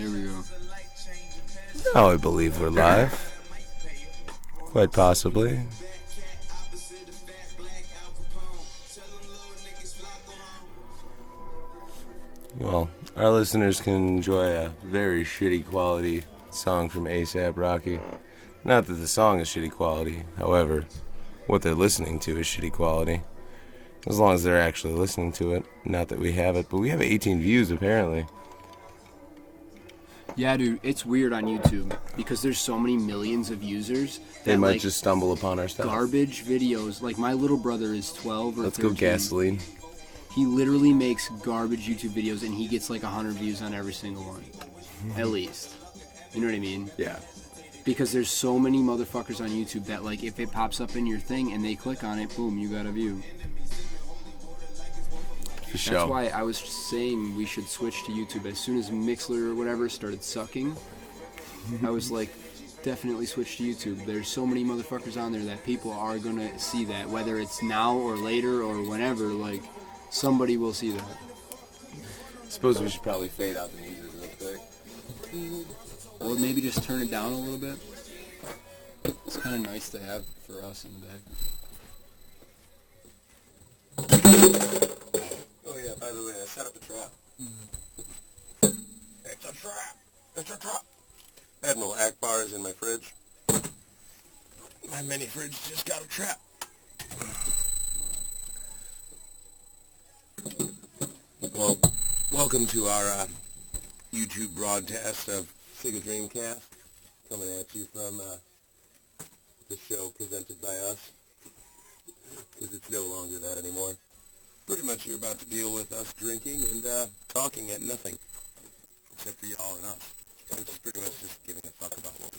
There we go. Now I believe we're live. Quite possibly. Well, our listeners can enjoy a very shitty quality song from A$AP Rocky. Not that the song is shitty quality, however, what they're listening to is shitty quality. As long as they're actually listening to it. Not that we have it, but we have 18 views apparently. Yeah, dude, it's weird on YouTube because there's so many millions of users that They might just stumble upon our stuff. Garbage videos. Like my little brother is 12 or Let's 13. go gasoline. He literally makes garbage YouTube videos and he gets like 100 views on every single one. At least. You know what I mean? Yeah. Because there's so many motherfuckers on YouTube that like if it pops up in your thing and they click on it, boom, you got a view. For sure. That's why I was saying we should switch to YouTube. As soon as Mixler or whatever started sucking, I was like, definitely switch to YouTube. There's so many motherfuckers on there that people are going to see that. Whether it's now or later or whenever, like, somebody will see that. I suppose we should probably fade out the music real quick. Or maybe just turn it down a little bit. It's kind of nice to have for us in the back. Oh yeah, by the way, I set up a trap. It's a trap! It's a trap! I had no Akbars in my fridge. My mini fridge just got a trap. Well, welcome to our YouTube broadcast of Siga Dreemkast, coming at you from the show presented by us, because it's no longer that anymore. Pretty much you're about to deal with us drinking and talking at nothing, except for y'all and us, which is pretty much just giving a fuck about what we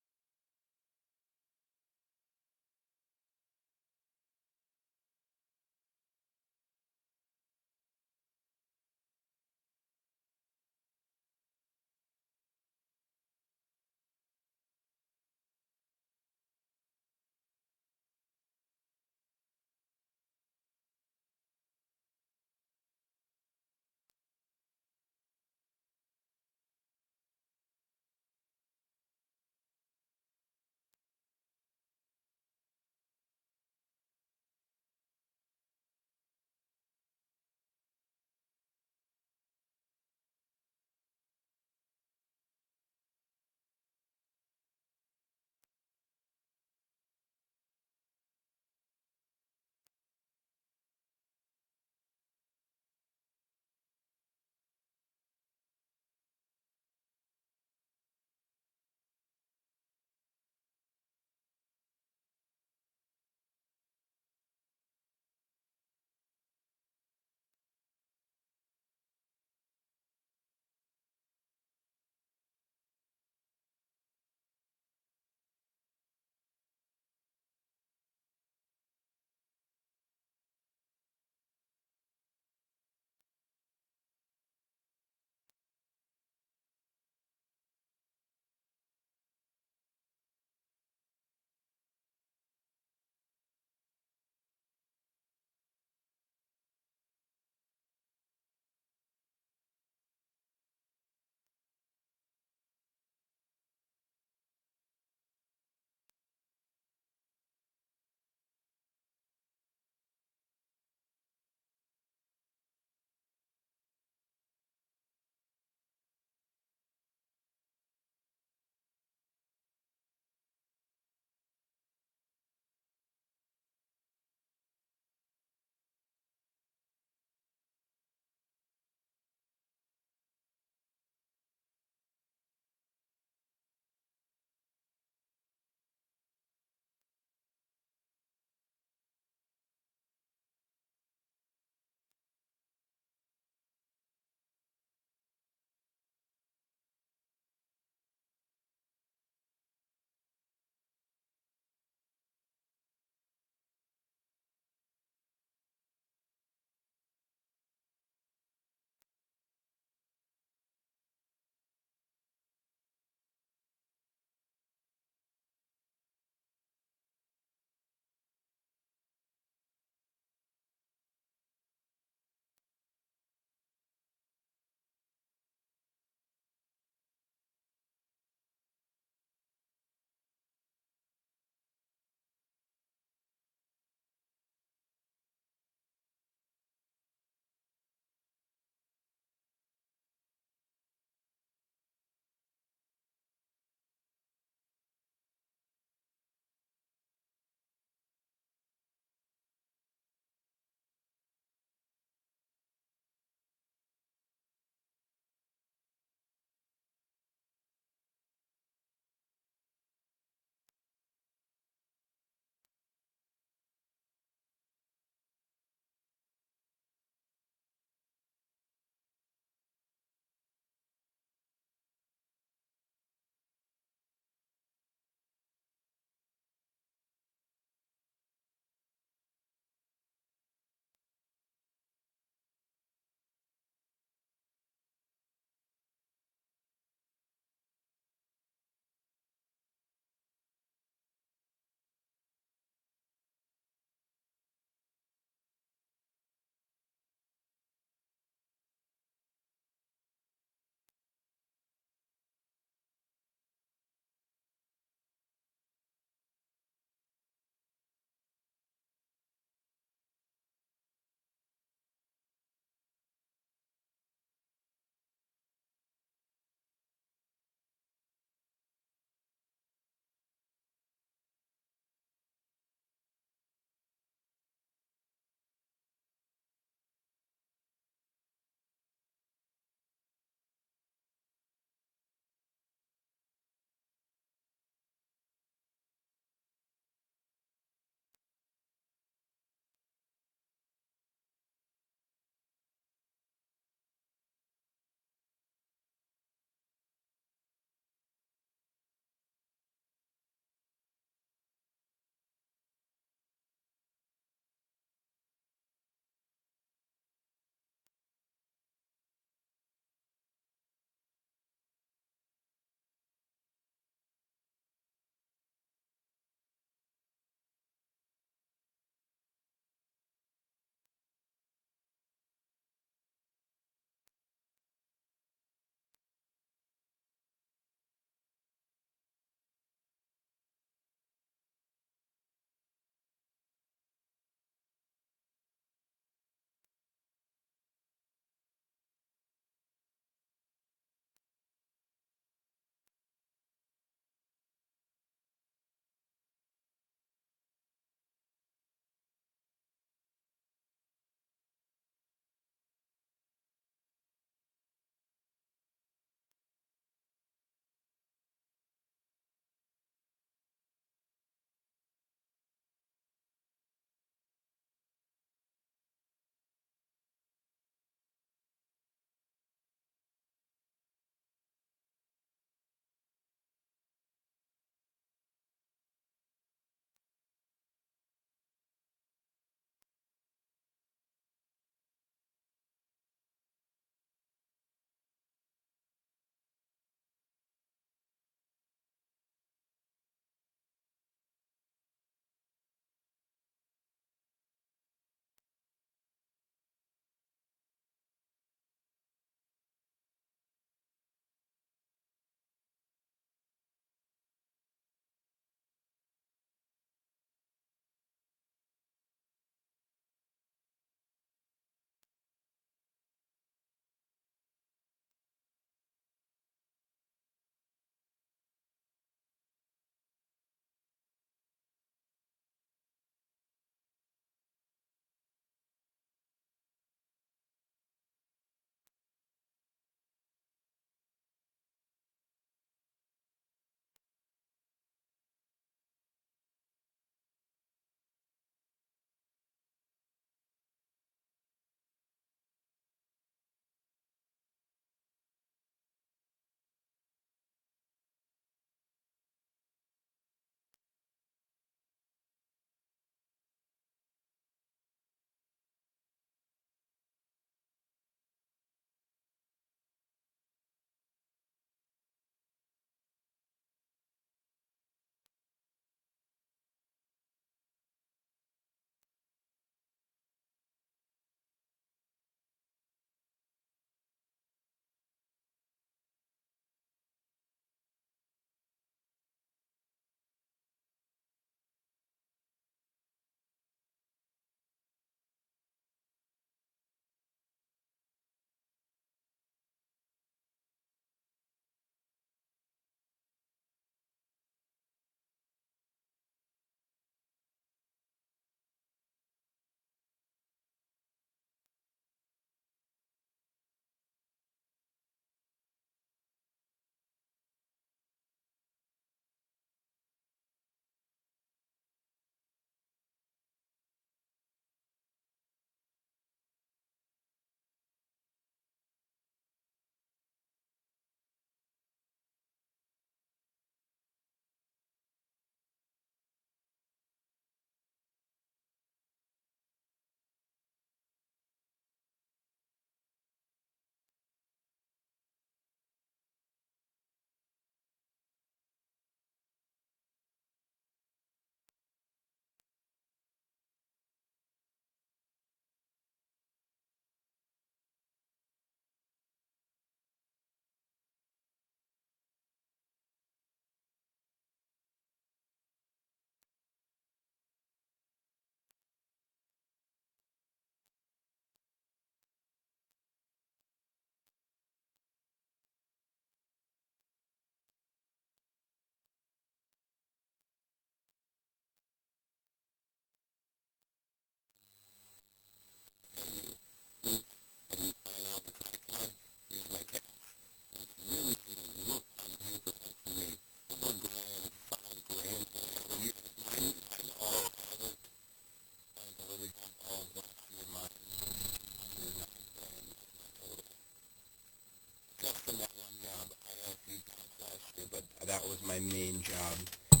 was my main job.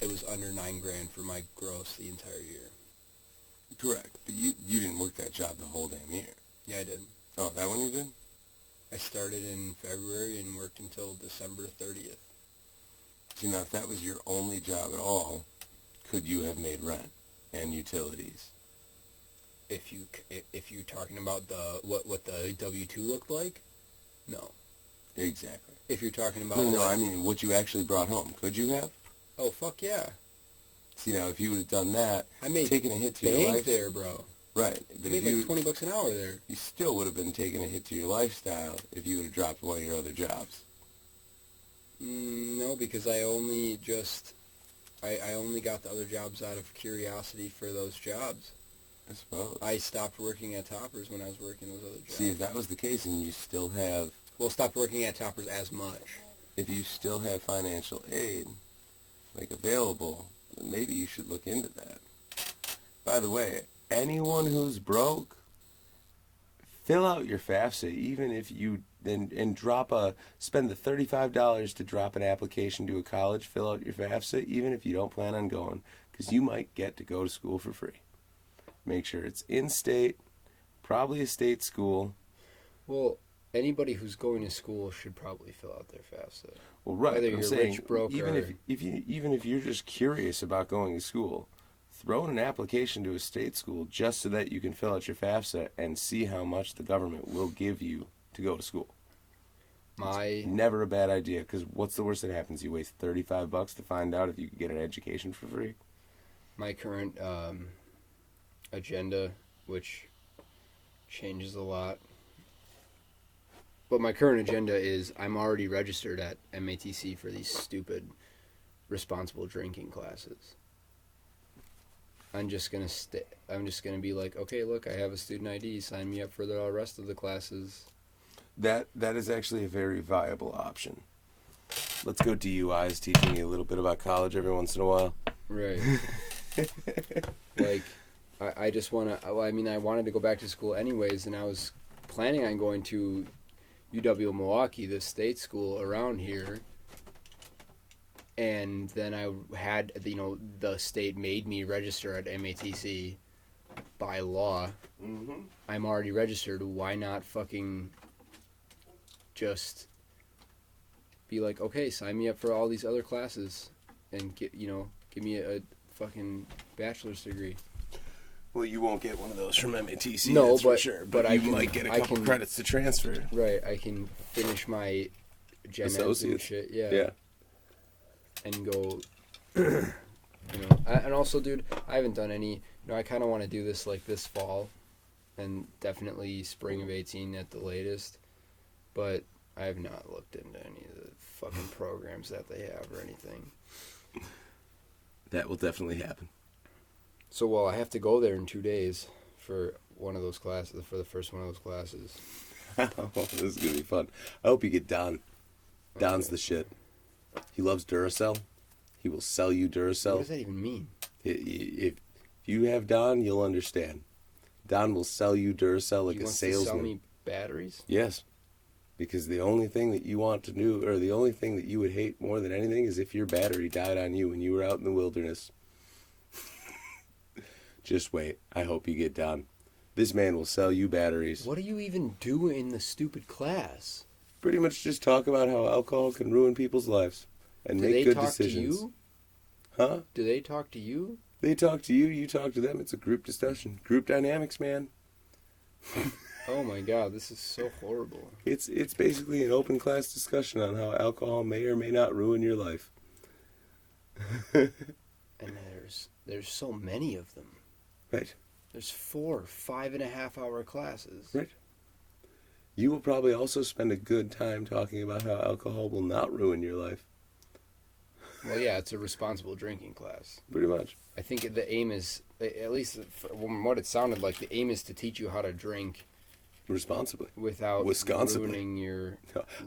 It was under $9,000 for my gross the entire year. Correct. But you didn't work that job the whole damn year. Yeah, I did. Oh, that one you did? I started in February and worked until December 30th. See, now, if that was your only job at all, could you have made rent and utilities? If you're talking about what the W-2 looked like, no. Exactly. If you're talking about No, I mean what you actually brought home. Could you have? Oh, fuck yeah. See, now, if you would have done that, I made taking a hit to your life there, bro. Right. But I made like $20 an hour there. You still would have been taking a hit to your lifestyle if you would have dropped one of your other jobs. No, because I only got the other jobs out of curiosity for those jobs. I suppose. I stopped working at Toppers when I was working those other jobs. See, if that was the case and you still have... Well, stopped working at Toppers as much. If you still have financial aid, like, available, then maybe you should look into that. By the way, anyone who's broke, fill out your FAFSA, even if you... And spend the $35 to drop an application to a college, fill out your FAFSA, even if you don't plan on going, because you might get to go to school for free. Make sure it's in-state, probably a state school. Well, anybody who's going to school should probably fill out their FAFSA. Well, right. Whether I'm you're saying, rich, broke, even if you're just curious about going to school, throw in an application to a state school just so that you can fill out your FAFSA and see how much the government will give you to go to school. It's never a bad idea, because what's the worst that happens? You waste $35 to find out if you can get an education for free. My current agenda, which changes a lot, but my current agenda is I'm already registered at MATC for these stupid responsible drinking classes. I'm just gonna be like, okay, look, I have a student ID. Sign me up for the rest of the classes. That is actually a very viable option. Let's go DUIs, teaching you a little bit about college every once in a while. Right. Like, I just want to... I mean, I wanted to go back to school anyways, and I was planning on going to UW-Milwaukee, the state school around here. And then I had, the state made me register at MATC by law. Mm-hmm. I'm already registered. Why not fucking just be like, okay, sign me up for all these other classes and give me a fucking bachelor's degree. Well, you won't get one of those from MATC, no, that's but, for sure. But you might get a couple credits to transfer. Right, I can finish my gen eds and shit, yeah. And go, and also, dude, I haven't done any, I kind of want to do this, like, this fall, and definitely spring of 18 at the latest, but I have not looked into any of the fucking programs that they have or anything. That will definitely happen. So, well, I have to go there in 2 days for one of those classes, for the first one of those classes. This is going to be fun. I hope you get Don. Don's the shit. He loves Duracell. He will sell you Duracell. What does that even mean? If you have Don, you'll understand. Don will sell you Duracell like a salesman. To sell me batteries? Yes. Because the only thing that you want to do, or the only thing that you would hate more than anything, is if your battery died on you when you were out in the wilderness. Just wait. I hope you get Don. This man will sell you batteries. What do you even do in the stupid class? Pretty much just talk about how alcohol can ruin people's lives and make good decisions. Do they talk to you? Huh? Do they talk to you? They talk to you, you talk to them. It's a group discussion. Group dynamics, man. Oh my god, this is so horrible. It's basically an open class discussion on how alcohol may or may not ruin your life. And there's so many of them. Right. There's 4 5.5-hour classes. Right. You will probably also spend a good time talking about how alcohol will not ruin your life. Well, yeah, it's a responsible drinking class. Pretty much. I think the aim is, at least from what it sounded like, the aim is to teach you how to drink responsibly without ruining your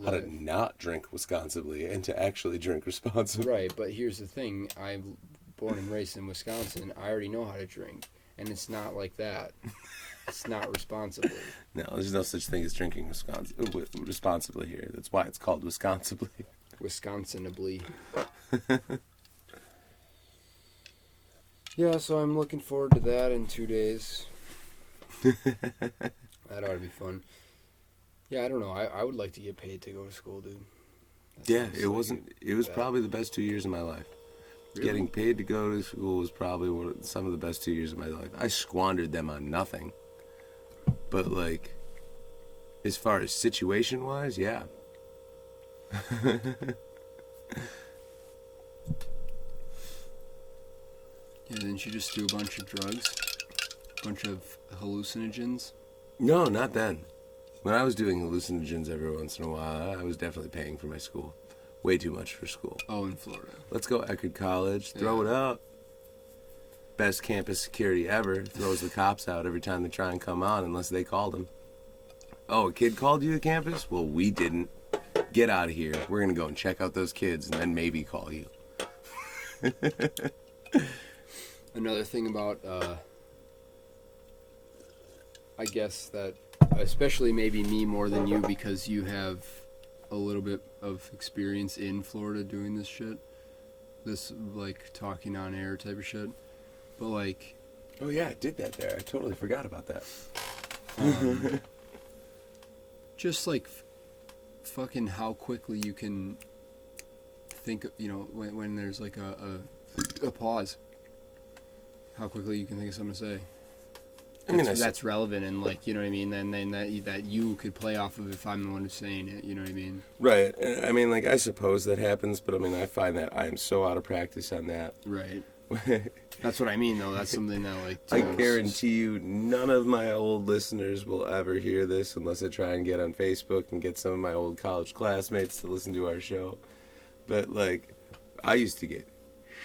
how to not drink responsibly and to actually drink responsibly. Right, but here's the thing. I'm born and raised in Wisconsin. I already know how to drink, and it's not like that. It's not responsibly. No, there's no such thing as drinking responsibly here. That's why it's called Wisconsinly. Wisconsinably. Yeah, so I'm looking forward to that in 2 days. That ought to be fun. Yeah, I don't know. I would like to get paid to go to school, dude. It was probably the best 2 years of my life. Really? Getting paid to go to school was probably some of the best 2 years of my life. I squandered them on nothing. But, like, as far as situation-wise, yeah. Yeah, didn't you just do a bunch of drugs? A bunch of hallucinogens? No, not then. When I was doing hallucinogens every once in a while, I was definitely paying for my school. Way too much for school. Oh, in Florida. Let's go Eckerd College. Throw it up. Best campus security ever. Throws the cops out every time they try and come on unless they called them. Oh, a kid called you to campus? Well, we didn't. Get out of here. We're going to go and check out those kids and then maybe call you. Another thing about, I guess that, especially maybe me more than you because you have a little bit of experience in Florida doing this shit. This, like, talking on air type of shit. But, like... Oh, yeah, I did that there. I totally forgot about that. Just, like, fucking how quickly you can think, you know, when there's, like, a pause. How quickly you can think of something to say. I mean, that's relevant and, like, you know what I mean? Then that you could play off of if I'm the one who's saying it, you know what I mean? Right. I mean, like, I suppose that happens, but I mean, I find that I am so out of practice on that. Right. That's what I mean, though. That's something that, like... I guarantee you none of my old listeners will ever hear this unless I try and get on Facebook and get some of my old college classmates to listen to our show. But, like, I used to get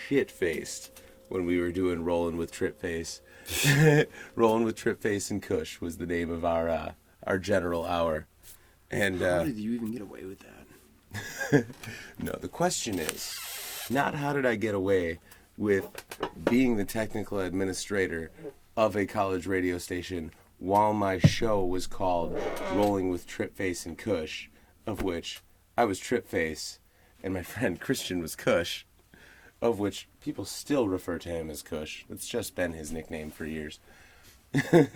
shit-faced when we were doing Rolling with Trip Face. Rolling with Trip Face and Kush was the name of our general hour. And how did you even get away with that? No, the question is not how did I get away with being the technical administrator of a college radio station while my show was called Rolling with Trip Face and Kush, of which I was Trip Face and my friend Christian was Kush, of which people still refer to him as Kush. It's just been his nickname for years. I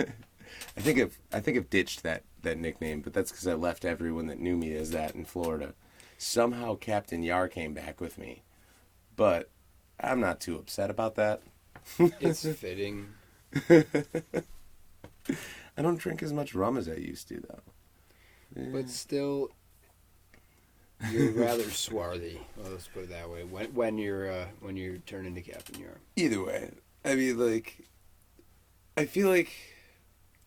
think I've ditched that nickname, but that's because I left everyone that knew me as that in Florida. Somehow Captain Yar came back with me, but I'm not too upset about that. It's fitting. I don't drink as much rum as I used to, though. But still, you're rather swarthy. Well, let's put it that way. When you're turning to Captain Yar. Either way, I mean, like, I feel like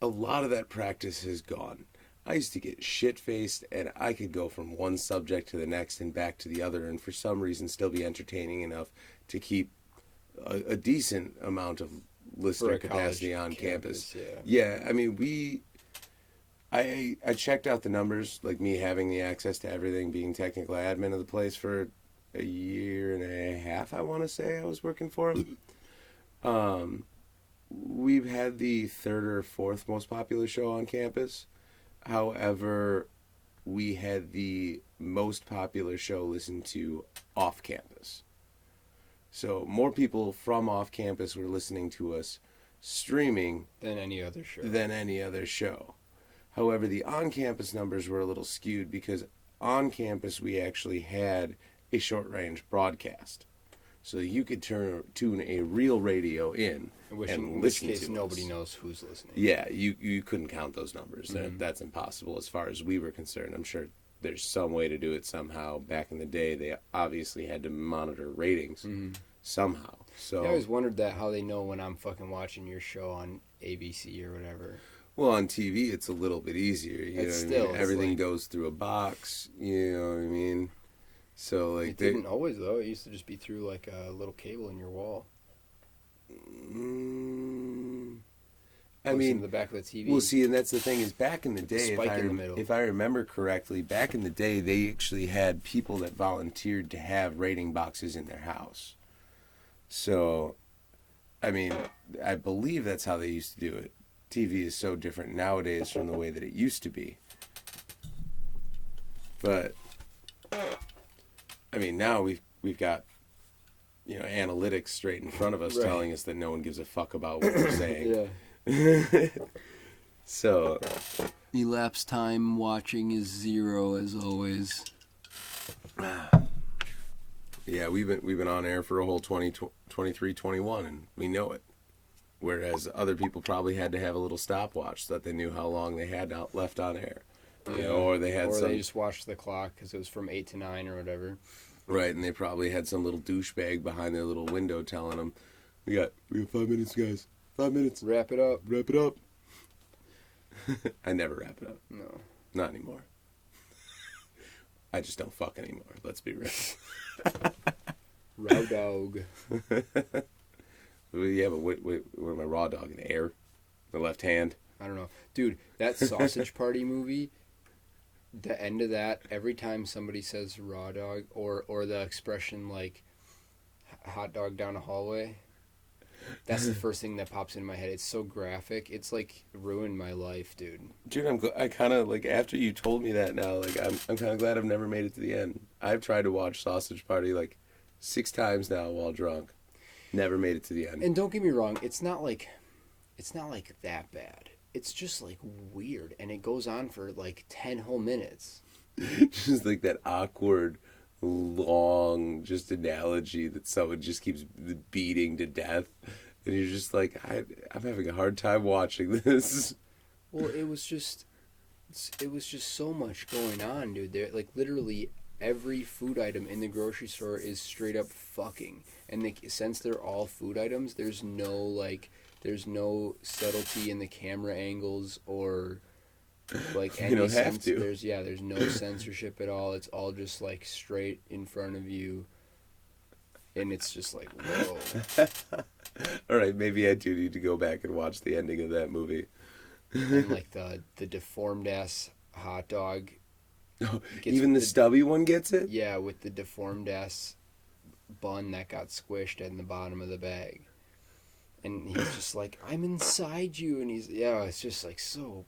a lot of that practice has gone. I used to get shit-faced, and I could go from one subject to the next and back to the other, and for some reason still be entertaining enough to keep a decent amount of listener capacity on campus. Yeah, I mean, I checked out the numbers, like me having the access to everything, being technical admin of the place for a year and a half, I want to say I was working for them. We've had the third or fourth most popular show on campus. However, we had the most popular show listened to off campus. So more people from off campus were listening to us streaming than any other show. However, the on-campus numbers were a little skewed because on campus we actually had a short-range broadcast. So you could tune a real radio in in which case nobody knows who's listening. Yeah, you couldn't count those numbers. Mm-hmm. That's impossible as far as we were concerned. I'm sure there's some way to do it somehow. Back in the day, they obviously had to monitor ratings somehow. So I always wondered how they know when I'm fucking watching your show on ABC or whatever. Well, on TV, it's a little bit easier. You know what I mean? Everything goes through a box. You know what I mean? So like it didn't always though. It used to just be through like a little cable in your wall. I mean, in the back of the TV. Well, see, and that's the thing is, back in the day, if I remember correctly, back in the day, they actually had people that volunteered to have rating boxes in their house. So, I mean, I believe that's how they used to do it. TV is so different nowadays from the way that it used to be. But I mean, now we've got, analytics straight in front of us Right. telling us that no one gives a fuck about what we're saying. Yeah. So, Elapsed time watching is 0 as always. yeah, we've been on air for a whole 23, 21, and we know it. Whereas other people probably had to have a little stopwatch so that they knew how long they had left on air. Yeah. Or they had they just watched the clock because it was from 8 to 9 or whatever. Right, and they probably had some little douchebag behind their little window telling them, we got 5 minutes, guys. 5 minutes. Wrap it up. Wrap it up. I never wrap it up. No. Not anymore. I just don't fuck anymore. Let's be real. Raw dog. Yeah, but what am I, raw dog in the air? The left hand? I don't know. Dude, that Sausage Party movie, the end of that, every time somebody says raw dog or the expression like hot dog down a hallway, that's the first thing that pops in my head. It's so graphic. It's like ruined my life, dude. Dude, I kind of, like, after you told me that now, like, I'm kind of glad I've never made it to the end. I've tried to watch Sausage Party, like, 6 times now while drunk. Never made it to the end. And don't get me wrong, it's not like that bad. It's just like weird, and it goes on for like 10 whole minutes. Just like that awkward, long, just analogy that someone just keeps beating to death, and you're just like, I'm having a hard time watching this. Well, it was just so much going on, dude. There, like, literally every food item in the grocery store is straight up fucking. And since they're all food items, there's no subtlety in the camera angles or like any You don't have sense. to. There's no censorship at all. It's all just like straight in front of you. And it's just like, whoa. All right, maybe I do need to go back and watch the ending of that movie. And like the deformed ass hot dog. Even the stubby one gets it? Yeah, with the deformed ass bun that got squished in the bottom of the bag. And he's just like, I'm inside you. And it's just like so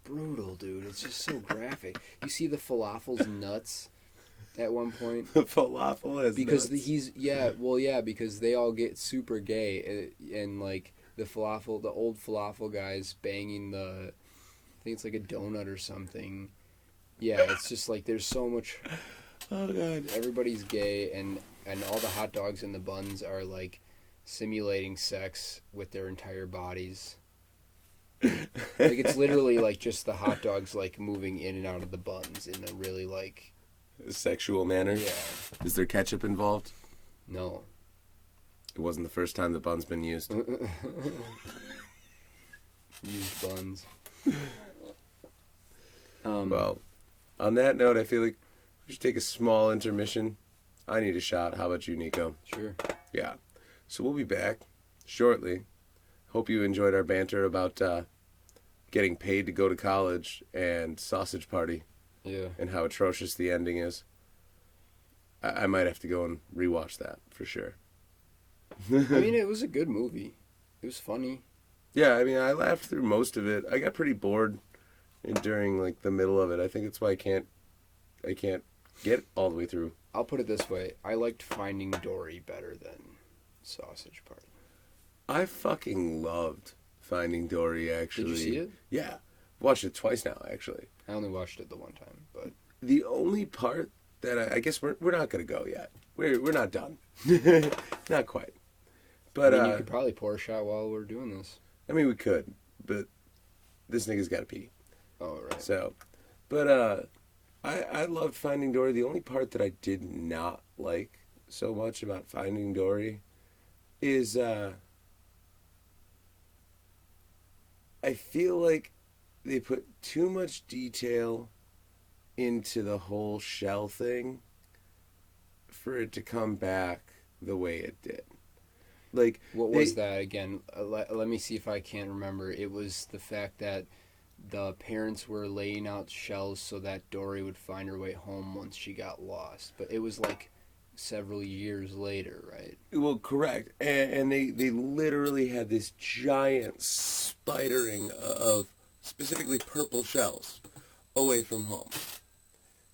brutal, dude. It's just so graphic. You see the falafel's nuts at one point. The falafel is Because nuts. because they all get super gay. And like the old falafel guy's banging I think it's like a donut or something. Yeah, it's just like there's so much. Oh, God. Everybody's gay, and all the hot dogs and the buns are like simulating sex with their entire bodies. Like, it's literally like just the hot dogs like moving in and out of the buns in a really like Sexual manner? Yeah. Is there ketchup involved? No. It wasn't the first time the bun's been used. Used buns. Well, on that note, I feel like we should take a small intermission. I need a shot. How about you, Nico? Sure. Yeah. So we'll be back shortly. Hope you enjoyed our banter about getting paid to go to college and Sausage Party. Yeah. And how atrocious the ending is. I might have to go and rewatch that for sure. I mean, it was a good movie. It was funny. Yeah, I mean, I laughed through most of it. I got pretty bored during like the middle of it. I think that's why I can't get all the way through. I'll put it this way. I liked Finding Dory better than Sausage Party. I fucking loved Finding Dory, actually. Did you see it? Yeah. Watched it twice now, actually. I only watched it the one time, but The only part that I guess we're not going to go yet. We're not done. Not quite. But I mean, you could probably pour a shot while we're doing this. I mean, we could, but this nigga's got to pee. Oh, right. So, but I loved Finding Dory. The only part that I did not like so much about Finding Dory is I feel like they put too much detail into the whole shell thing for it to come back the way it did. Like, What was that again? Let me see if I can remember. It was the fact that the parents were laying out shells so that Dory would find her way home once she got lost. But it was like several years later, right? Well, correct. And they literally had this giant spidering of specifically purple shells away from home.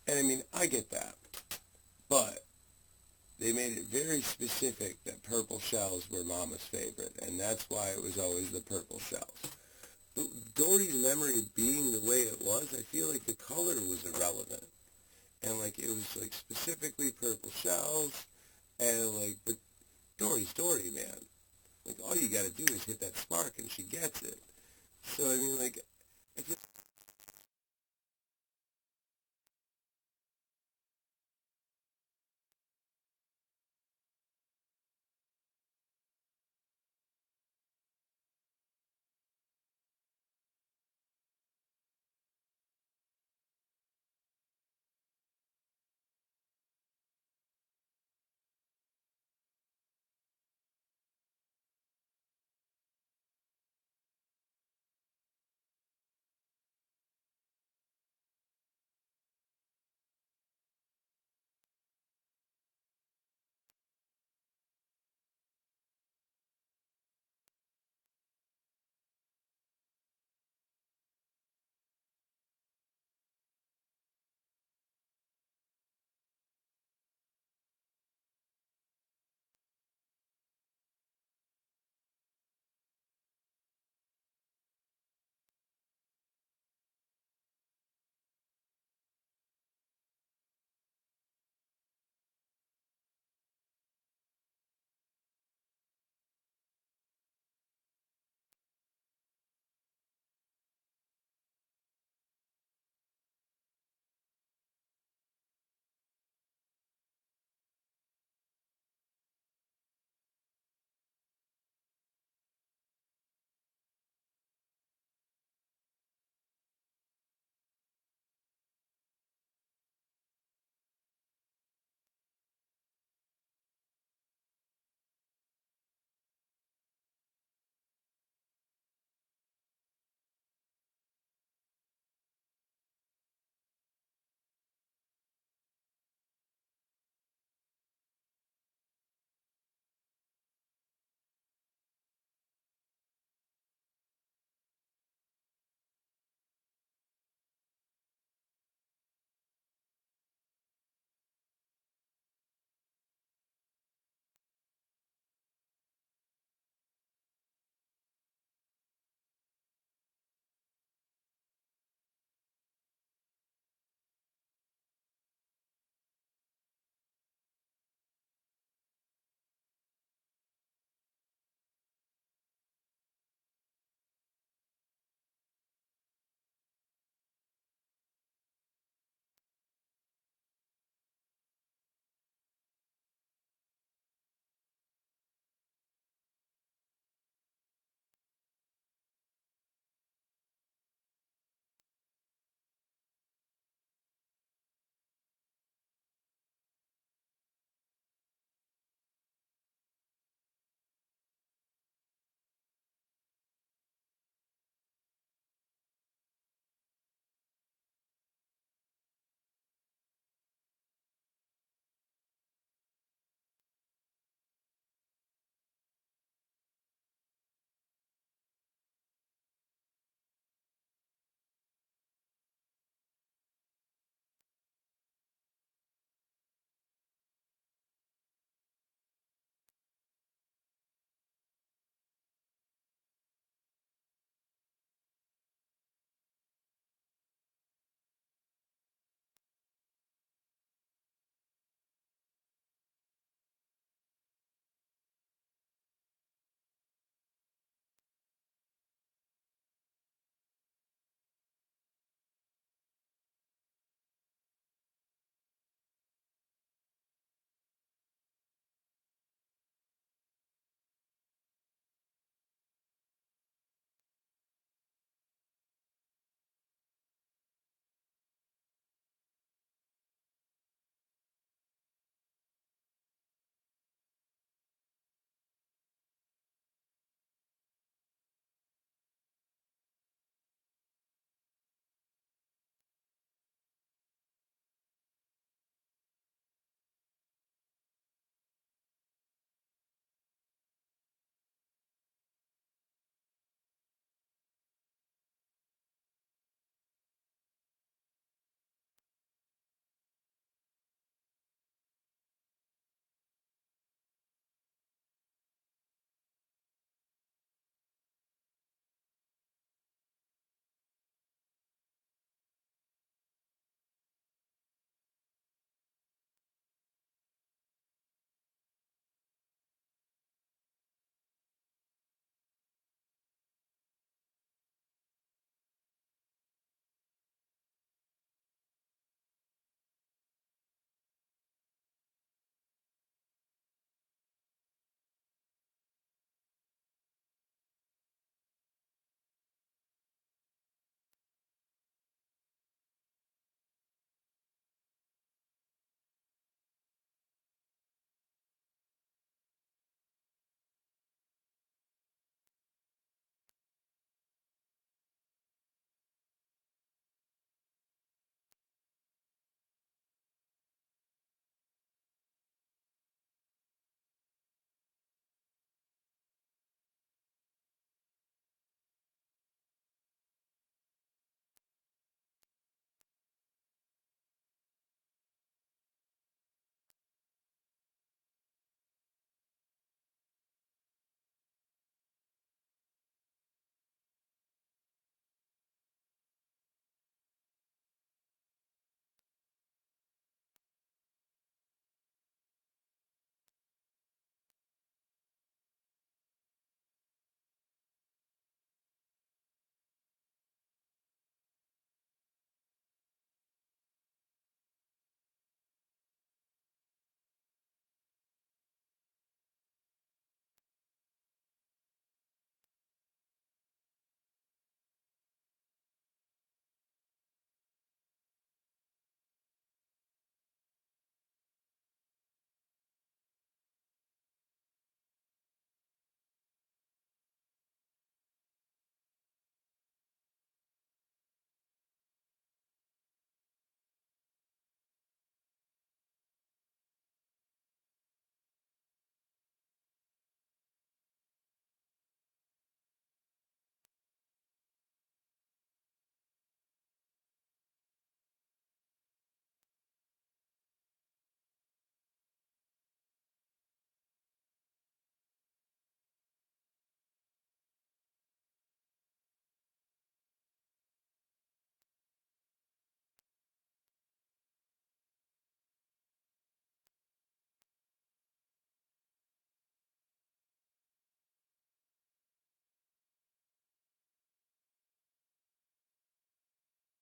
And I mean, I get that. But they made it very specific that purple shells were Mama's favorite, and that's why it was always the purple shells. But Dory's memory being the way it was, I feel like the color was irrelevant. And, like, it was, like, specifically purple shells, and, like, but Dory's Dory, man. Like, all you gotta do is hit that spark, and she gets it. So, I mean, like, I just...